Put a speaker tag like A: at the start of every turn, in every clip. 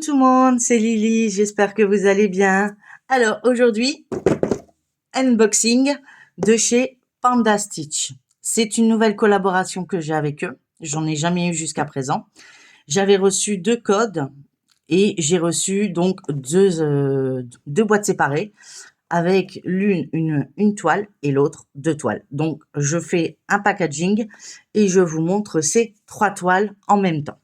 A: tout le monde, c'est Lily, j'espère que vous allez bien. Alors aujourd'hui, unboxing de chez Panda Stitch. C'est une nouvelle collaboration que j'ai avec eux, j'en ai jamais eu jusqu'à présent. J'avais reçu 2 codes et j'ai reçu donc deux boîtes séparées avec l'une une toile et l'autre 2 toiles. Donc je fais un packaging et je vous montre ces 3 toiles en même temps.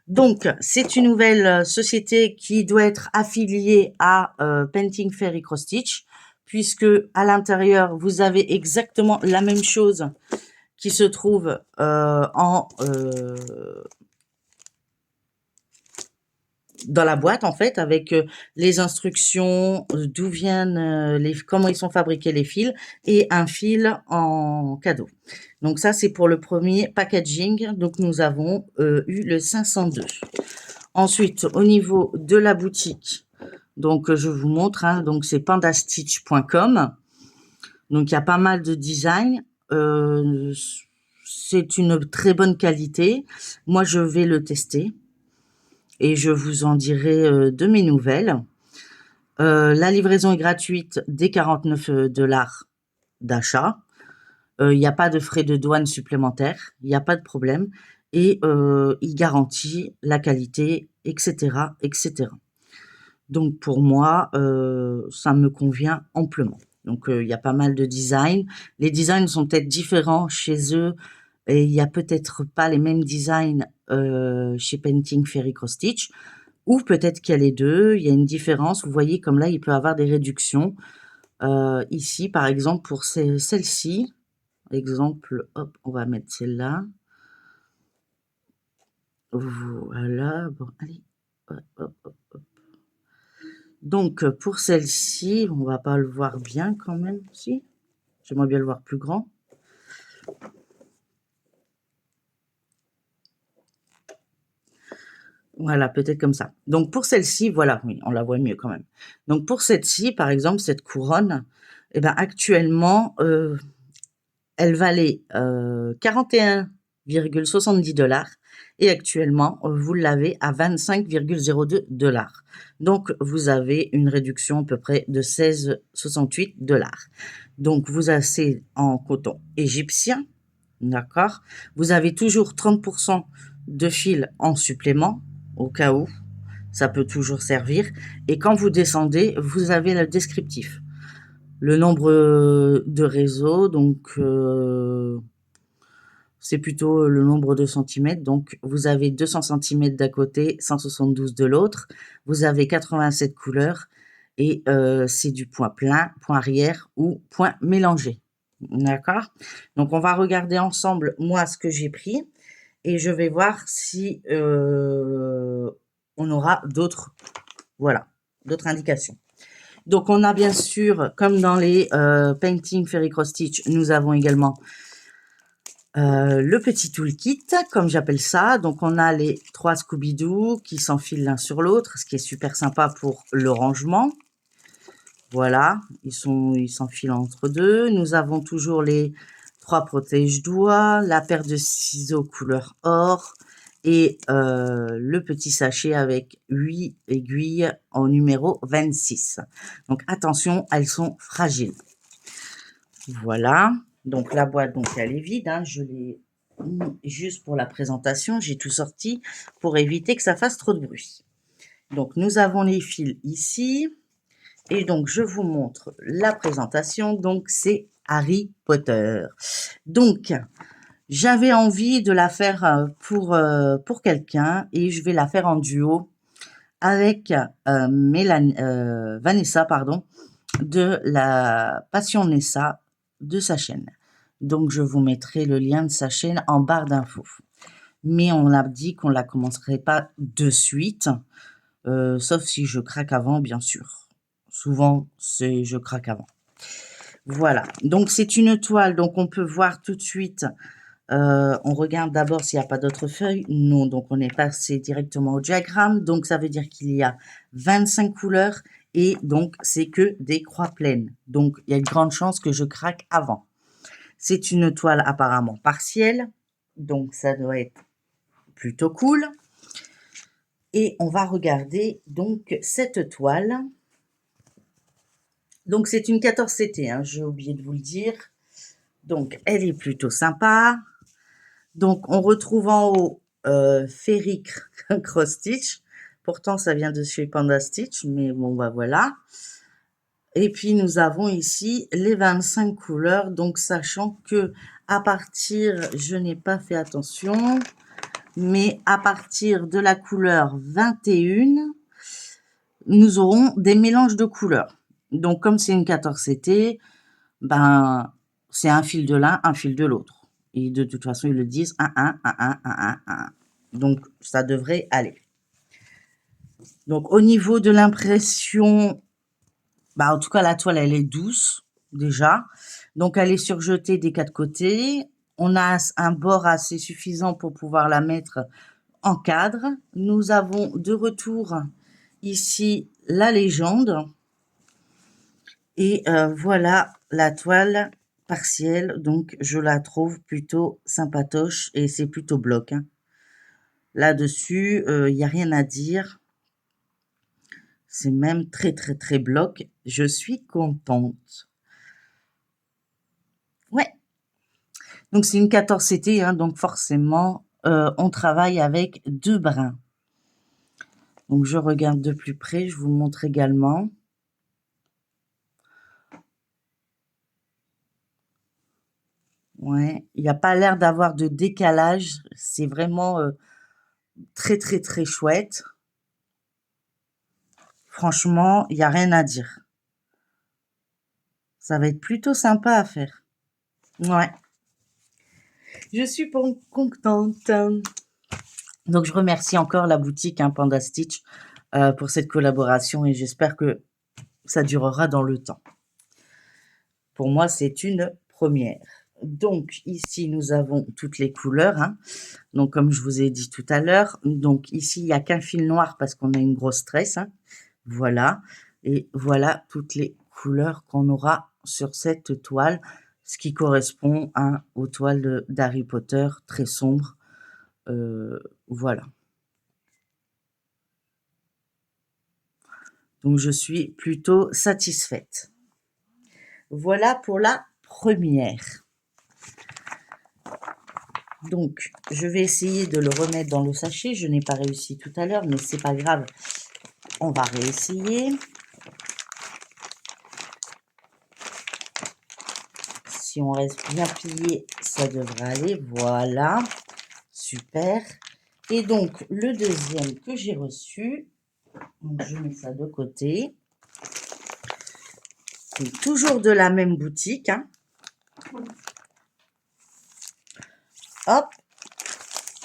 A: Donc, c'est une nouvelle société qui doit être affiliée à Painting Fairy Cross Stitch, puisque à l'intérieur, vous avez exactement la même chose qui se trouve dans la boîte, en fait, avec les instructions, d'où viennent comment ils sont fabriqués les fils, et un fil en cadeau. Donc ça, c'est pour le premier packaging. Donc, nous avons eu le 502. Ensuite, au niveau de la boutique, donc je vous montre, hein, donc c'est pandastitch.com. Donc il y a pas mal de designs. C'est une très bonne qualité. Moi, je vais le tester et je vous en dirai de mes nouvelles. La livraison est gratuite dès 49 $ d'achat. Il n'y a pas de frais de douane supplémentaires, il n'y a pas de problème. Et il garantit la qualité, etc., etc. Donc pour moi, ça me convient amplement. Donc il y a pas mal de designs. Les designs sont peut-être différents chez eux et il y a peut-être pas les mêmes designs chez Painting Fairy Cross Stitch, ou peut-être qu'il y a les deux. Il y a une différence. Vous voyez comme là, il peut y avoir des réductions. Ici, par exemple, pour celle-ci, exemple, hop, on va mettre celle-là. Voilà, bon, allez, hop, hop, hop. Donc, pour celle-ci, on va pas le voir bien quand même, si. J'aimerais bien le voir plus grand. Voilà, peut-être comme ça. Donc, pour celle-ci, voilà, oui, on la voit mieux quand même. Donc, pour celle-ci, par exemple, cette couronne, eh ben, actuellement, elle valait 41,70 $ et actuellement, vous l'avez à 25,02 $. Donc, vous avez une réduction à peu près de 16,68 $. Donc, vous avez en coton égyptien, d'accord? Vous avez toujours 30% de fil en supplément, au cas où, ça peut toujours servir. Et quand vous descendez, vous avez le descriptif. Le nombre de réseaux, donc c'est plutôt le nombre de centimètres. Donc, vous avez 200 centimètres d'un côté, 172 de l'autre. Vous avez 87 couleurs et c'est du point plein, point arrière ou point mélangé. D'accord? Donc, on va regarder ensemble, moi, ce que j'ai pris et je vais voir si on aura d'autres, voilà, d'autres indications. Donc, on a bien sûr, comme dans les Painting Fairy Cross Stitch, nous avons également le petit toolkit, comme j'appelle ça. Donc, on a les 3 Scooby-Doo qui s'enfilent l'un sur l'autre, ce qui est super sympa pour le rangement. Voilà, ils s'enfilent entre deux. Nous avons toujours les 3 protège-doigts, la paire de ciseaux couleur or et le petit sachet avec 8 aiguilles en numéro 26. Donc, attention, elles sont fragiles. Voilà. Donc la boîte, donc elle est vide, hein. Je l'ai mis juste pour la présentation. J'ai tout sorti pour éviter que ça fasse trop de bruit. Donc nous avons les fils ici. Et donc je vous montre la présentation. Donc c'est Harry Potter. Donc j'avais envie de la faire pour quelqu'un et je vais la faire en duo avec Vanessa, pardon, de la Passion Nessa de sa chaîne. Donc, je vous mettrai le lien de sa chaîne en barre d'infos. Mais on a dit qu'on ne la commencerait pas de suite, sauf si je craque avant, bien sûr. Souvent, c'est je craque avant. Voilà. Donc, c'est une toile. Donc, on peut voir tout de suite. On regarde d'abord s'il n'y a pas d'autres feuilles. Non, donc on est passé directement au diagramme. Donc, ça veut dire qu'il y a 25 couleurs. Et donc, c'est que des croix pleines. Donc, il y a une grande chance que je craque avant. C'est une toile apparemment partielle. Donc, ça doit être plutôt cool. Et on va regarder donc cette toile. Donc c'est une 14CT, hein, j'ai oublié de vous le dire. Donc elle est plutôt sympa. Donc on retrouve en haut Fairy Cross Stitch. Pourtant ça vient de chez Panda Stitch, mais bon bah voilà. Et puis nous avons ici les 25 couleurs. Donc sachant que à partir, je n'ai pas fait attention, mais à partir de la couleur 21, nous aurons des mélanges de couleurs. Donc comme c'est une 14CT, ben c'est un fil de l'un, un fil de l'autre. Et de toute façon, ils le disent un. Donc ça devrait aller. Donc au niveau de l'impression, bah en tout cas la toile elle est douce déjà. Donc elle est surjetée des 4 côtés. On a un bord assez suffisant pour pouvoir la mettre en cadre. Nous avons de retour ici la légende. Et voilà la toile partielle. Donc je la trouve plutôt sympatoche et c'est plutôt bloc, hein. Là-dessus, il n'y a rien à dire. C'est même très bloc. Je suis contente. Ouais. Donc c'est une 14CT, hein, donc forcément, on travaille avec 2 brins. Donc je regarde de plus près, je vous montre également. Ouais, il n'y a pas l'air d'avoir de décalage. C'est vraiment très chouette. Franchement, il n'y a rien à dire. Ça va être plutôt sympa à faire. Ouais. Je suis contente. Donc, je remercie encore la boutique, hein, Panda Stitch, pour cette collaboration et j'espère que ça durera dans le temps. Pour moi, c'est une première. Donc, ici, nous avons toutes les couleurs, hein. Donc, comme je vous ai dit tout à l'heure, donc ici, il n'y a qu'un fil noir parce qu'on a une grosse tresse, hein. Voilà. Et voilà toutes les couleurs qu'on aura sur cette toile, ce qui correspond aux toiles d'Harry Potter très sombres. Voilà. Donc, je suis plutôt satisfaite. Voilà pour la première. Donc, je vais essayer de le remettre dans le sachet. Je n'ai pas réussi tout à l'heure, mais c'est pas grave. On va réessayer. Si on reste bien plié, ça devrait aller. Voilà. Super. Et donc, le deuxième que j'ai reçu, donc je mets ça de côté. C'est toujours de la même boutique, hein. Hop.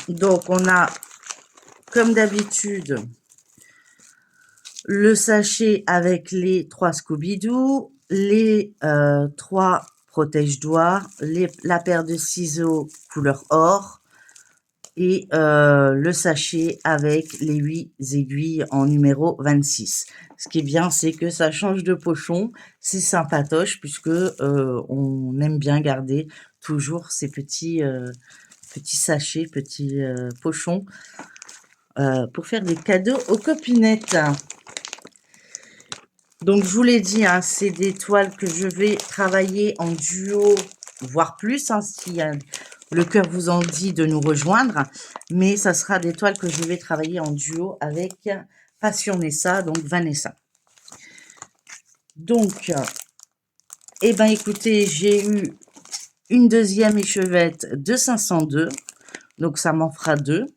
A: Donc, on a, comme d'habitude, le sachet avec les 3 Scooby-Doo, les 3 protège-doigts, la paire de ciseaux couleur or et le sachet avec les 8 aiguilles en numéro 26. Ce qui est bien, c'est que ça change de pochon, c'est sympatoche puisque on aime bien garder toujours ces petits sachets, petits pochons pour faire des cadeaux aux copinettes. Donc, je vous l'ai dit, hein, c'est des toiles que je vais travailler en duo, voire plus, hein, si le cœur vous en dit de nous rejoindre. Mais ça sera des toiles que je vais travailler en duo avec Passionessa, donc Vanessa. Donc, eh ben, écoutez, j'ai eu une deuxième échevette de 502. Donc, ça m'en fera 2.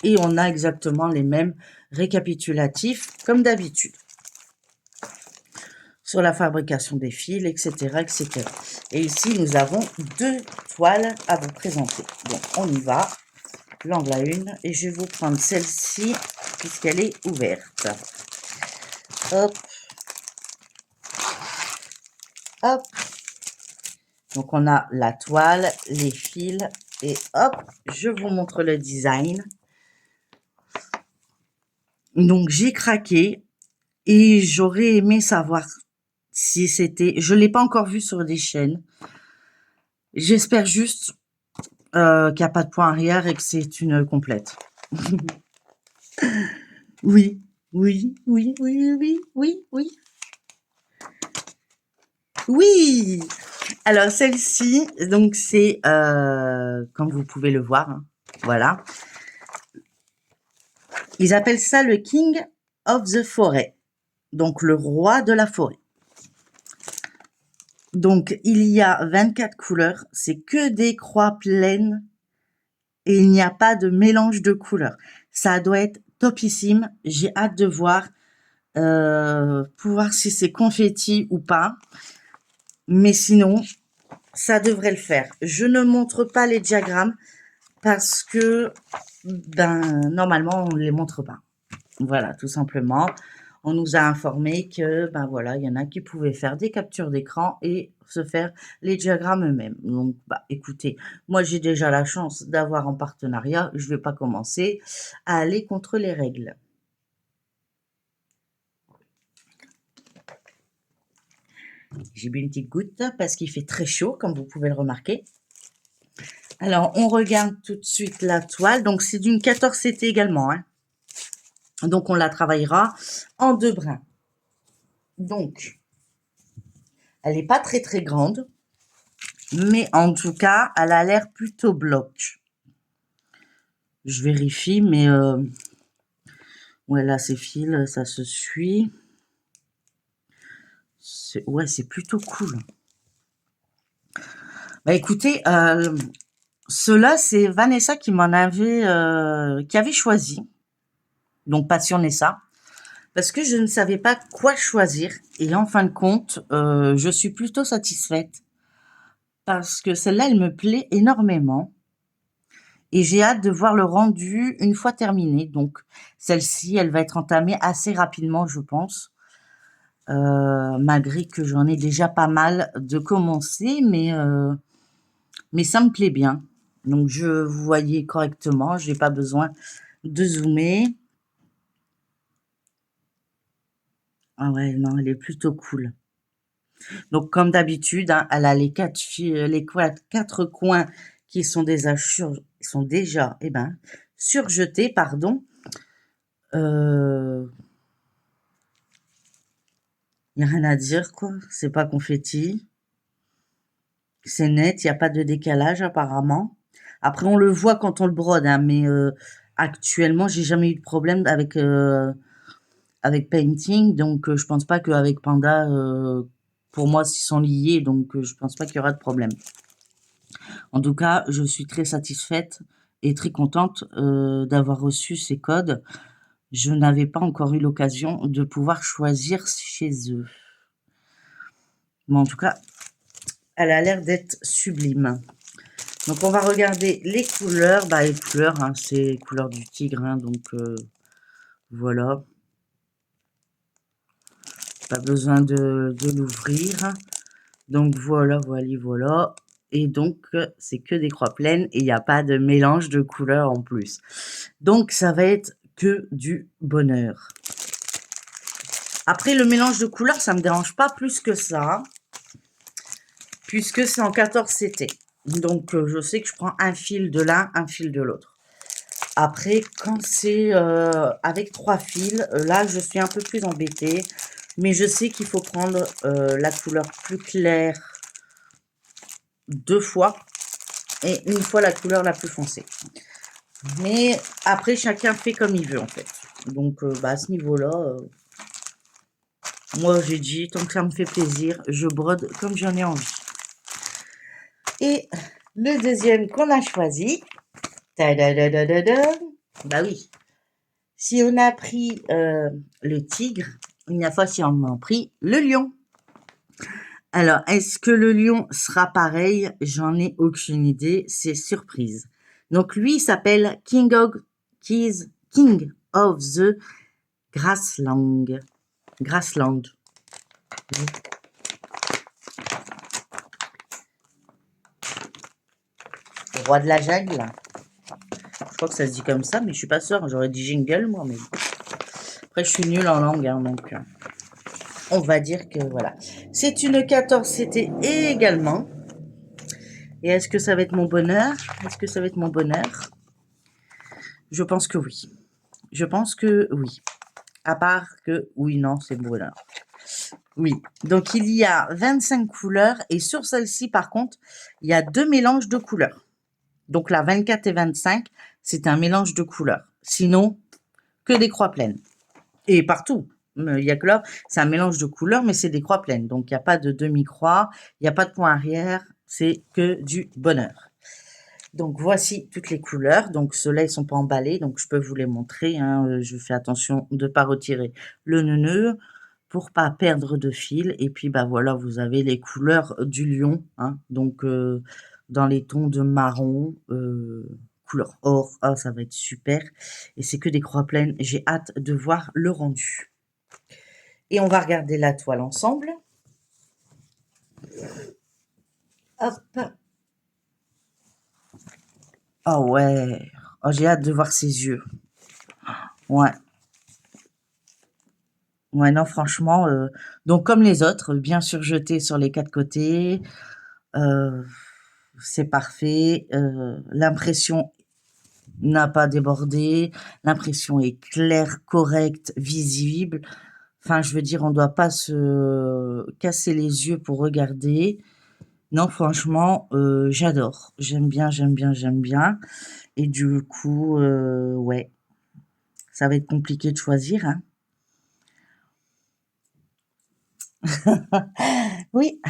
A: Et on a exactement les mêmes récapitulatifs comme d'habitude sur la fabrication des fils, etc., etc. Et ici, nous avons 2 toiles à vous présenter. Donc, on y va. L'angle à une. Et je vais vous prendre celle-ci, puisqu'elle est ouverte. Hop. Hop. Donc, on a la toile, les fils. Et hop, je vous montre le design. Donc, j'ai craqué. Et j'aurais aimé savoir si c'était... Je ne l'ai pas encore vu sur des chaînes. J'espère juste qu'il n'y a pas de point arrière et que c'est une complète. Oui, oui, oui, oui, oui, oui, oui. Oui! Alors celle-ci, donc c'est, comme vous pouvez le voir, hein, voilà. Ils appellent ça le King of the Forest, donc le roi de la forêt. Donc il y a 24 couleurs, c'est que des croix pleines et il n'y a pas de mélange de couleurs. Ça doit être topissime, j'ai hâte de voir, pour voir si c'est confetti ou pas. Mais sinon, ça devrait le faire. Je ne montre pas les diagrammes parce que, ben, normalement, on ne les montre pas. Voilà, tout simplement. On nous a informé que, ben voilà, il y en a qui pouvaient faire des captures d'écran et se faire les diagrammes eux-mêmes. Donc, bah, écoutez, moi, j'ai déjà la chance d'avoir un partenariat. Je ne vais pas commencer à aller contre les règles. J'ai bu une petite goutte parce qu'il fait très chaud, comme vous pouvez le remarquer. Alors, on regarde tout de suite la toile. Donc, c'est d'une 14CT également, hein. Donc, on la travaillera en 2 brins. Donc, elle n'est pas très, très grande. Mais en tout cas, elle a l'air plutôt bloc. Je vérifie, mais ouais, là, ces fils, ça se suit. Ouais, c'est plutôt cool. Bah, écoutez, ceux-là, c'est Vanessa qui m'en avait, qui avait choisi. Donc, Passion Nessa. Parce que je ne savais pas quoi choisir. Et en fin de compte, je suis plutôt satisfaite. Parce que celle-là, elle me plaît énormément. Et j'ai hâte de voir le rendu une fois terminé. Donc, celle-ci, elle va être entamée assez rapidement, je pense. Malgré que j'en ai déjà pas mal de commencer, mais ça me plaît bien. Donc, je vous voyez correctement. Je n'ai pas besoin de zoomer. Ah ouais, non, elle est plutôt cool. Donc, comme d'habitude, hein, elle a les quatre coins qui sont déjà surjetés, pardon. Il n'y a rien à dire, quoi. C'est pas confetti. C'est net, il n'y a pas de décalage apparemment. Après, on le voit quand on le brode, hein, mais actuellement, j'ai jamais eu de problème avec Painting, donc je pense pas qu'avec Panda, pour moi, ils sont liés, donc je pense pas qu'il y aura de problème. En tout cas, je suis très satisfaite et très contente d'avoir reçu ces codes. Je n'avais pas encore eu l'occasion de pouvoir choisir chez eux. Mais en tout cas, elle a l'air d'être sublime. Donc, on va regarder les couleurs. Bah, les couleurs, hein, c'est les couleurs du tigre. Hein, donc, voilà. Pas besoin de l'ouvrir. Donc, voilà, voilà, voilà. Et donc, c'est que des croix pleines et il n'y a pas de mélange de couleurs en plus. Donc, ça va être que du bonheur. Après, le mélange de couleurs, ça me dérange pas plus que ça. Puisque c'est en 14CT. Donc, je sais que je prends un fil de l'un, un fil de l'autre. Après, quand c'est avec 3 fils, là, je suis un peu plus embêtée. Mais je sais qu'il faut prendre la couleur plus claire 2 fois et une fois la couleur la plus foncée. Mais après, chacun fait comme il veut, en fait. Donc, à ce niveau-là, moi, j'ai dit, tant que ça me fait plaisir, je brode comme j'en ai envie. Et le deuxième qu'on a choisi, bah oui, si on a pris le tigre, il n'y a pas si on a pris le lion. Alors, est-ce que le lion sera pareil? J'en ai aucune idée, c'est surprise. Donc lui, il s'appelle King of the Grassland. Grassland. Le roi de la jungle. Je crois que ça se dit comme ça, mais je suis pas sûre. J'aurais dit jingle, moi, mais après, je suis nulle en langue, hein, donc on va dire que voilà. C'est une 14CT également. Et est-ce que ça va être mon bonheur? Est-ce que ça va être mon bonheur? Je pense que oui. Je pense que oui. À part que, oui, non, c'est bonheur. Oui, donc il y a 25 couleurs et sur celle-ci, par contre, il y a 2 mélanges de couleurs. Donc la 24 et 25, c'est un mélange de couleurs. Sinon, que des croix pleines. Et partout. Il y a que là, c'est un mélange de couleurs, mais c'est des croix pleines. Donc il n'y a pas de demi-croix, il n'y a pas de point arrière, c'est que du bonheur. Donc voici toutes les couleurs. Donc ceux-là, ils sont pas emballés, donc je peux vous les montrer. Hein. Je fais attention de pas retirer le nœud pour pas perdre de fil. Et puis bah voilà, vous avez les couleurs du lion. Hein. Donc dans les tons de marron, couleur or. Ah, ça va être super. Et c'est que des croix pleines. J'ai hâte de voir le rendu. Et on va regarder la toile ensemble. Hop. Oh ouais. Oh, j'ai hâte de voir ses yeux. Ouais. Ouais, non, franchement, donc comme les autres, bien sûr jeté sur les 4 côtés, heu, c'est parfait, l'impression n'a pas débordé, l'impression est claire, correcte, visible. Enfin, je veux dire, on doit pas se casser les yeux pour regarder. Non, franchement, j'adore. J'aime bien, j'aime bien, j'aime bien et du coup, ouais, ça va être compliqué de choisir, hein. Oui.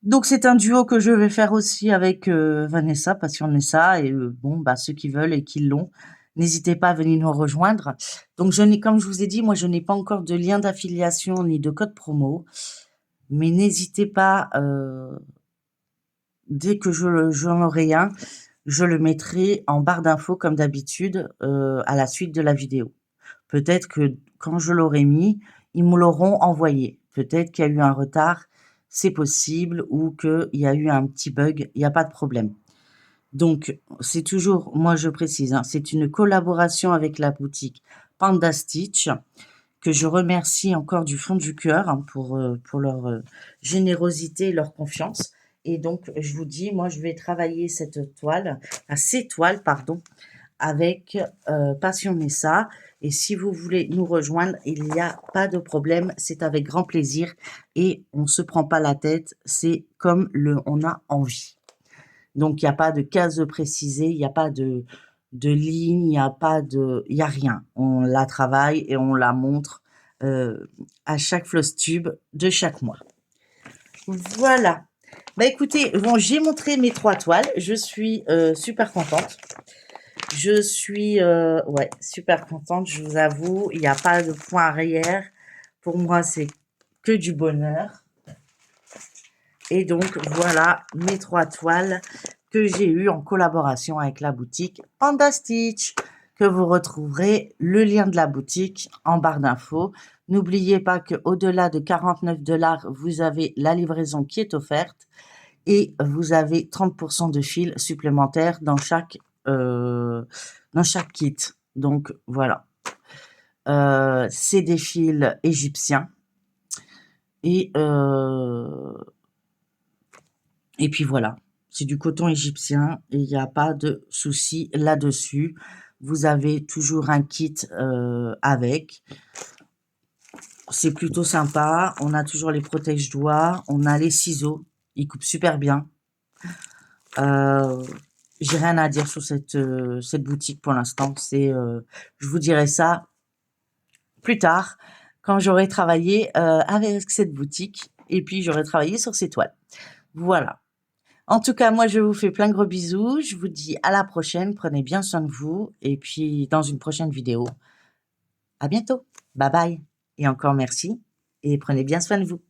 A: Donc c'est un duo que je vais faire aussi avec, Vanessa, Passionessa et bon, bah, ceux qui veulent et qui l'ont, n'hésitez pas à venir nous rejoindre. Donc je n'ai comme je vous ai dit, moi je n'ai pas encore de lien d'affiliation ni de code promo, mais n'hésitez pas, dès que j'en aurai un, je le mettrai en barre d'infos comme d'habitude, à la suite de la vidéo. Peut-être que quand je l'aurai mis, ils me l'auront envoyé. Peut-être qu'il y a eu un retard, c'est possible, ou qu'il y a eu un petit bug, il n'y a pas de problème. Donc, c'est toujours, moi je précise, hein, c'est une collaboration avec la boutique Panda Stitch, que je remercie encore du fond du cœur hein, pour leur générosité et leur confiance. Et donc, je vous dis, moi je vais travailler cette toile, ces toiles, pardon, avec Passion Nessa. Et si vous voulez nous rejoindre, il n'y a pas de problème, c'est avec grand plaisir et on ne se prend pas la tête, c'est comme on a envie. Donc il n'y a pas de case précisée, il n'y a pas de ligne, il n'y a rien. On la travaille et on la montre à chaque floss tube de chaque mois. Voilà. Bah écoutez, bon, j'ai montré mes 3 toiles, je suis super contente. Je suis ouais, super contente, je vous avoue. Il n'y a pas de point arrière. Pour moi, c'est que du bonheur. Et donc, voilà mes 3 toiles que j'ai eues en collaboration avec la boutique Panda Stitch, que vous retrouverez le lien de la boutique en barre d'infos. N'oubliez pas qu'au-delà de 49 $, vous avez la livraison qui est offerte et vous avez 30% de fil supplémentaire dans chaque kit. Donc voilà. C'est des fils égyptiens. Et puis voilà. C'est du coton égyptien et il n'y a pas de souci là-dessus. Vous avez toujours un kit avec. C'est plutôt sympa. On a toujours les protège-doigts. On a les ciseaux. Ils coupent super bien. J'ai rien à dire sur cette boutique pour l'instant. Je vous dirai ça plus tard quand j'aurai travaillé avec cette boutique et puis j'aurai travaillé sur ces toiles. Voilà. En tout cas, moi, je vous fais plein de gros bisous. Je vous dis à la prochaine. Prenez bien soin de vous et puis dans une prochaine vidéo. À bientôt. Bye bye. Et encore merci et prenez bien soin de vous.